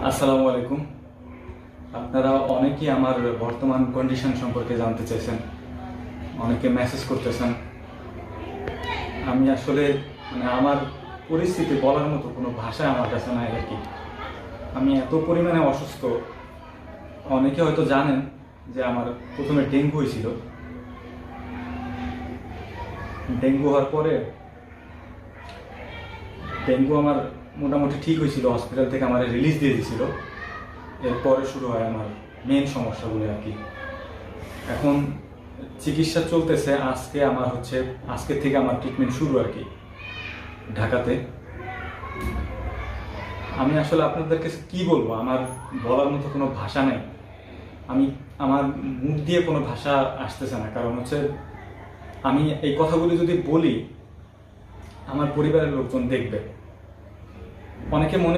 আসসালামু আলাইকুম। আপনারা অনেকেই আমার বর্তমান কন্ডিশন সম্পর্কে জানতে চাইছেন, অনেকে মেসেজ করতেছেন। আমি আসলে আমার পরিস্থিতি বলার মতো কোনো ভাষা আমার কাছে নাই আর কি। আমি এত পরিমাণে অসুস্থ। অনেকে হয়তো জানেন যে আমার প্রথমে ডেঙ্গু হয়েছিল। ডেঙ্গু হওয়ার পরে ডেঙ্গু আমার মোটামুটি ঠিক হয়েছিল, হসপিটাল থেকে আমার রিলিজ দিয়ে দিয়েছিল। এরপরে শুরু হয় আমার মেন সমস্যাগুলো আর কি। এখন চিকিৎসা চলতেছে। আজকে থেকে আমার ট্রিটমেন্ট শুরু আর কি, ঢাকাতে। আমি আসলে আপনাদেরকে কি বলবো, আমার বলার মতো কোনো ভাষা নেই। আমার মুখ দিয়ে কোনো ভাষা আসতেছে না, কারণ আমি এই কথাগুলি যদি বলি আমার পরিবারের লোকজন দেখবে। অনেকে মনে